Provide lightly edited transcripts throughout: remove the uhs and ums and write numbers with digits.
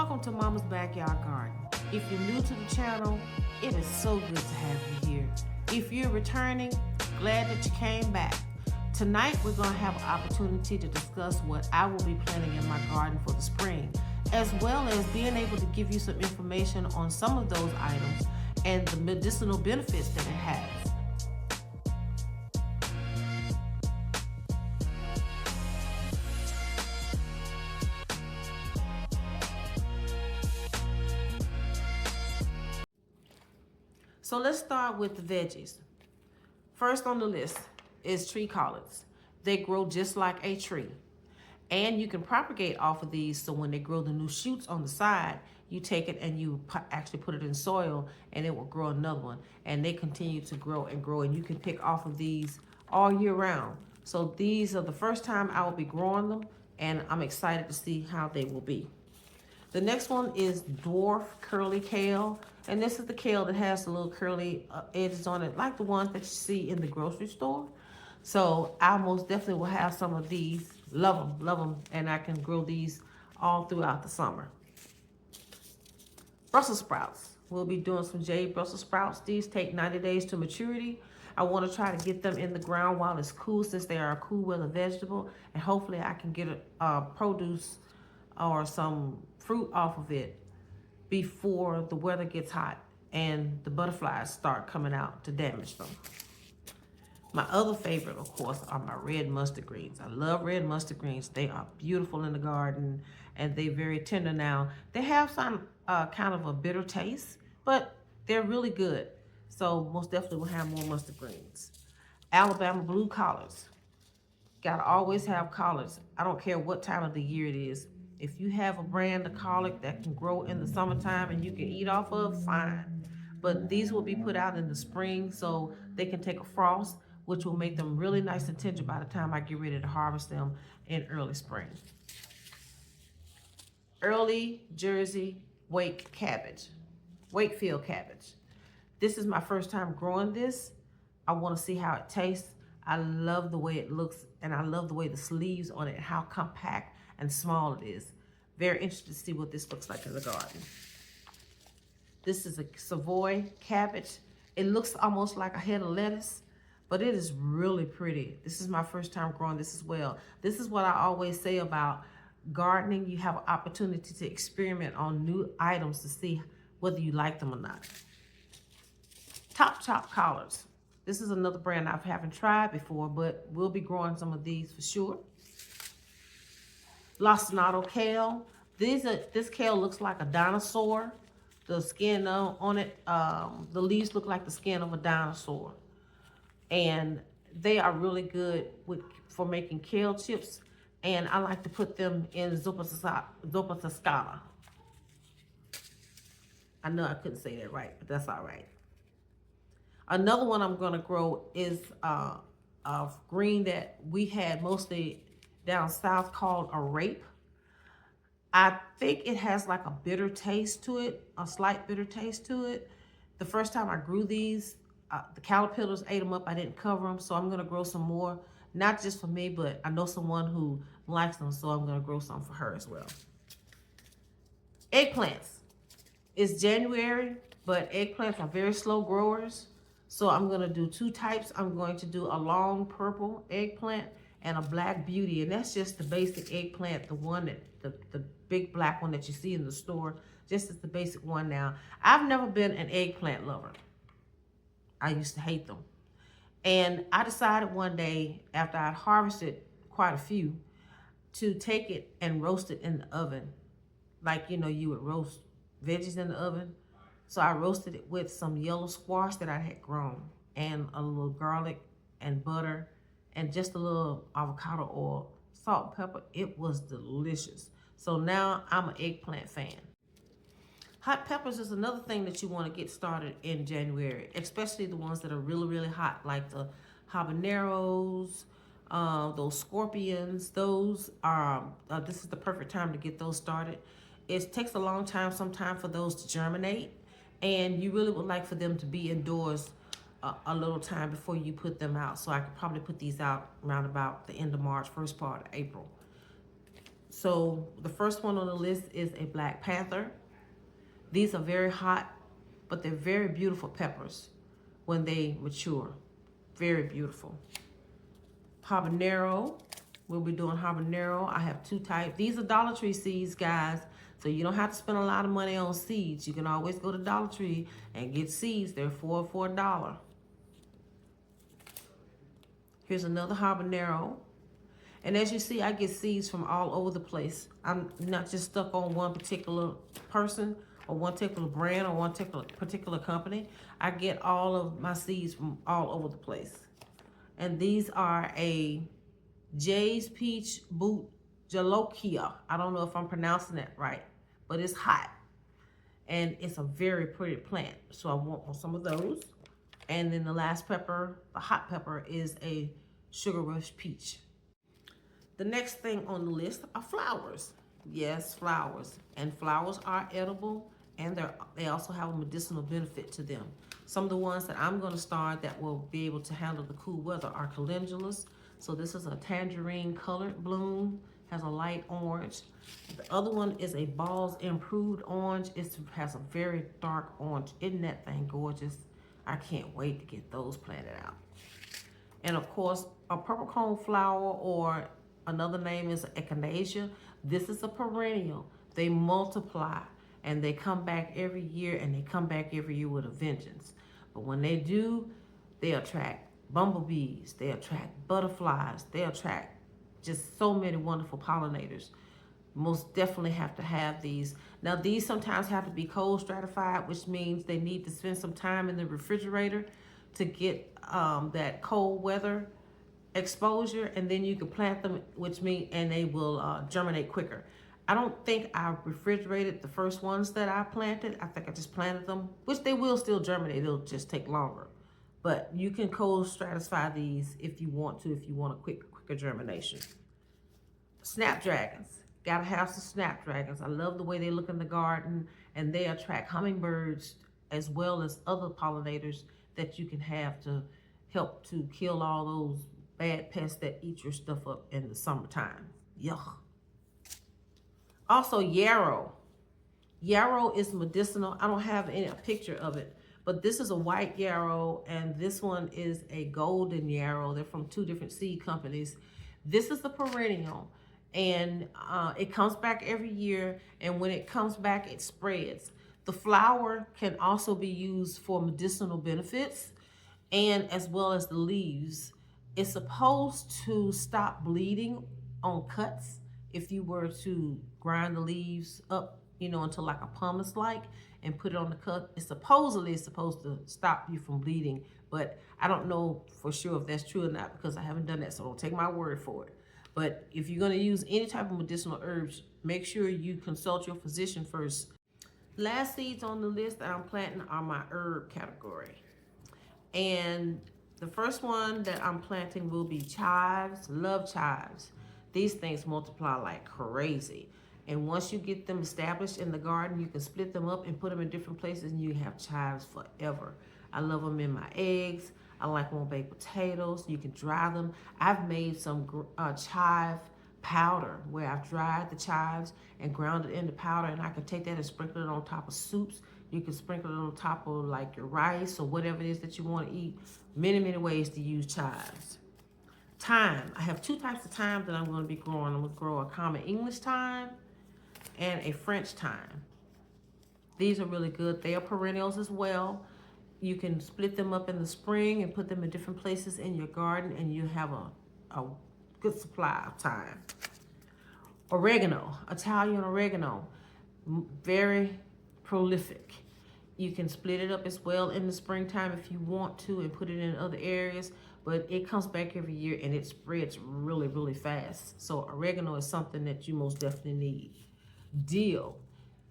Welcome to Mama's Backyard Garden. If you're new to the channel, it is so good to have you here. If you're returning, glad that you came back. Tonight we're going to have an opportunity to discuss what I will be planting in my garden for the spring, as well as being able to give you some information on some of those items and the medicinal benefits that it has. So let's start with the veggies. First on the list is tree collards. They grow just like a tree. And you can propagate off of these, so when they grow the new shoots on the side, you take it and you actually put it in soil and it will grow another one. And they continue to grow and you can pick off of these all year round. So these are the first time I will be growing them and I'm excited to see how they will be. The next one is dwarf curly kale. And this is the kale that has the little curly edges on it, like the ones that you see in the grocery store. So I most definitely will have some of these. Love them, and I can grow these all throughout the summer. Brussels sprouts. We'll be doing some jade Brussels sprouts. These take 90 days to maturity. I want to try to get them in the ground while it's cool, since they are a cool weather vegetable, and hopefully I can get produce or some fruit off of it before the weather gets hot and the butterflies start coming out to damage them. My other favorite, of course, are my red mustard greens. I love red mustard greens. They are beautiful in the garden and they're very tender now. They have some kind of a bitter taste, but they're really good. So most definitely we'll have more mustard greens. Alabama blue collards. Gotta always have collards. I don't care what time of the year it is. If you have a brand of collard that can grow in the summertime and you can eat off of, fine. But these will be put out in the spring so they can take a frost, which will make them really nice and tender by the time I get ready to harvest them in early spring. Early Jersey Wakefield cabbage. This is my first time growing this. I want to see how it tastes. I love the way it looks, and I love the way the sleeves on it, how compact and small it is. Very interested to see what this looks like in the garden. This is a Savoy cabbage. It looks almost like a head of lettuce, but it is really pretty. This is my first time growing this as well. This is what I always say about gardening. You have an opportunity to experiment on new items to see whether you like them or not. Top Chop collards. This is another brand I haven't tried before, but we'll be growing some of these for sure. Lacinato kale. This kale looks like a dinosaur. The skin on it, the leaves look like the skin of a dinosaur. And they are really good for making kale chips. And I like to put them in zuppa toscana. I know I couldn't say that right, but that's all right. Another one I'm gonna grow is a green that we had mostly down south called a rape. I think it has like a bitter taste to it, a slight bitter taste to it. The first time I grew these, the caterpillars ate them up. I didn't cover them, so I'm gonna grow some more, not just for me, but I know someone who likes them, so I'm gonna grow some for her as well. Eggplants. It's January, but eggplants are very slow growers. So I'm gonna do two types. I'm going to do a long purple eggplant and a black beauty. And that's just the basic eggplant, the one that, the big black one that you see in the store, just as the basic one now. I've never been an eggplant lover. I used to hate them. And I decided one day, after I'd harvested quite a few, to take it and roast it in the oven. Like, you know, you would roast veggies in the oven. So I roasted it with some yellow squash that I had grown, and a little garlic and butter and just a little avocado oil, salt and pepper. It was delicious. So now I'm an eggplant fan. Hot peppers is another thing that you want to get started in January, especially the ones that are really, really hot, like the habaneros, those scorpions. Those are, this is the perfect time to get those started. It takes a long time sometimes for those to germinate, and you really would like for them to be indoors a little time before you put them out. So I could probably put these out around about the end of March, first part of April. So the first one on the list is a Black Panther. These are very hot, but they're very beautiful peppers when they mature. Very beautiful. Habanero. We'll be doing habanero. I have two types. These are Dollar Tree seeds, guys. So you don't have to spend a lot of money on seeds. You can always go to Dollar Tree and get seeds. They're for $1. Here's another habanero. And as you see, I get seeds from all over the place. I'm not just stuck on one particular person or one particular brand or one particular company. I get all of my seeds from all over the place. And these are a Jay's Peach Boot Jalokia. I don't know if I'm pronouncing that right, but it's hot. And it's a very pretty plant. So I want some of those. And then the last pepper, the hot pepper, is a Sugar Rush Peach. The next thing on the list are flowers. Yes, flowers. And flowers are edible, and they also have a medicinal benefit to them. Some of the ones that I'm going to start that will be able to handle the cool weather are calendulas. So this is a tangerine colored bloom, has a light orange. The other one is a Ball's Improved Orange. It has a very dark orange. Isn't that thing gorgeous? I can't wait to get those planted out. And of course, a purple cone flower, or another name is echinacea. This is a perennial. They multiply and they come back every year, and they come back every year with a vengeance. But when they do, they attract bumblebees, they attract butterflies, they attract just so many wonderful pollinators. Most definitely have to have these. Now, these sometimes have to be cold stratified, which means they need to spend some time in the refrigerator to get that cold weather exposure, and then you can plant them, which means, and they will germinate quicker. I don't think I refrigerated the first ones that I planted. I think I just planted them, which they will still germinate. It'll just take longer. But you can cold stratify these if you want to, if you want a quicker germination. Snapdragons. Gotta have some snapdragons. I love the way they look in the garden, and they attract hummingbirds as well as other pollinators that you can have to help to kill all those bad pests that eat your stuff up in the summertime. Yuck. Also, yarrow. Yarrow is medicinal. I don't have a picture of it, but this is a white yarrow, and this one is a golden yarrow. They're from two different seed companies. This is the perennial, and it comes back every year, and when it comes back, it spreads. The flower can also be used for medicinal benefits, and as well as the leaves. It's supposed to stop bleeding on cuts if you were to grind the leaves up, you know, into like a pumice-like and put it on the cut. It's supposedly supposed to stop you from bleeding, but I don't know for sure if that's true or not because I haven't done that, so don't take my word for it. But if you're gonna use any type of medicinal herbs, make sure you consult your physician first. Last seeds on the list that I'm planting are my herb category. And the first one that I'm planting will be chives. Love chives. These things multiply like crazy. And once you get them established in the garden, you can split them up and put them in different places, and you have chives forever. I love them in my eggs. I like them on baked potatoes. You can dry them. I've made some chive powder where I've dried the chives and ground it into powder, and I can take that and sprinkle it on top of soups. You can sprinkle it on top of like your rice or whatever it is that you want to eat. Many, many ways to use chives. Thyme. I have two types of thyme that I'm going to be growing. I'm going to grow a common English thyme and a French thyme. These are really good. They are perennials as well. You can split them up in the spring and put them in different places in your garden, and you have a good supply of thyme. Oregano. Italian oregano. Very prolific. You can split it up as well in the springtime if you want to and put it in other areas, but it comes back every year and it spreads really, really fast. So oregano is something that you most definitely need. Dill.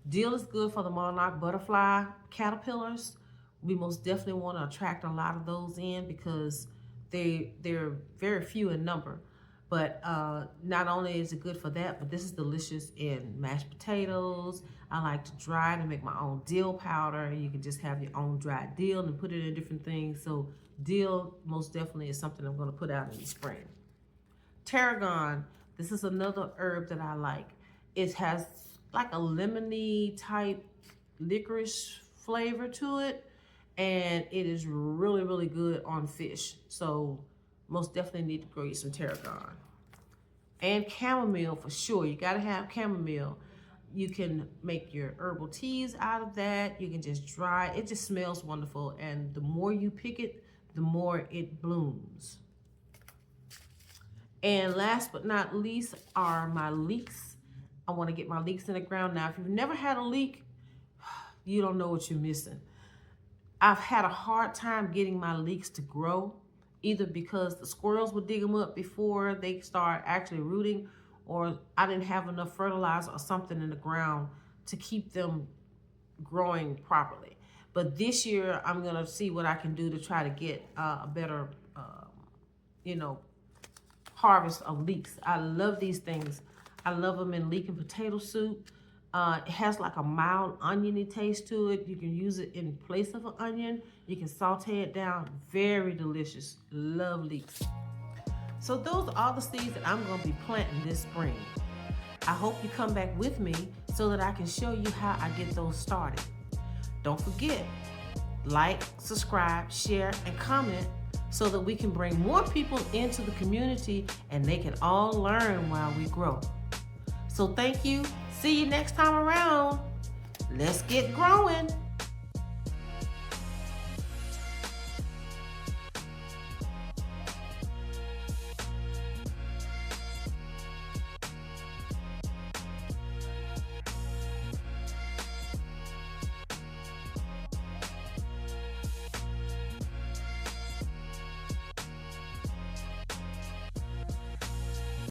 Dill is good for the monarch butterfly caterpillars. We most definitely want to attract a lot of those in because they're very few in number. But not only is it good for that, but this is delicious in mashed potatoes. I like to dry it and make my own dill powder. You can just have your own dried dill and put it in different things. So dill most definitely is something I'm going to put out in the spring. Tarragon. This is another herb that I like. It has like a lemony type licorice flavor to it, and it is really, really good on fish. So most definitely need to grow you some tarragon. And chamomile for sure. You gotta have chamomile. You can make your herbal teas out of that. You can just dry it. It just smells wonderful. And the more you pick it, the more it blooms. And last but not least are my leeks. I want to get my leeks in the ground. Now, if you've never had a leek, you don't know what you're missing. I've had a hard time getting my leeks to grow, either because the squirrels would dig them up before they start actually rooting, or I didn't have enough fertilizer or something in the ground to keep them growing properly. But this year, I'm gonna see what I can do to try to get a better, harvest of leeks. I love these things. I love them in leek and potato soup. It has like a mild oniony taste to it. You can use it in place of an onion. You can saute it down. Very delicious. Love leeks. So those are all the seeds that I'm going to be planting this spring. I hope you come back with me so that I can show you how I get those started. Don't forget, like, subscribe, share, and comment so that we can bring more people into the community and they can all learn while we grow. So thank you. See you next time around. Let's get growing.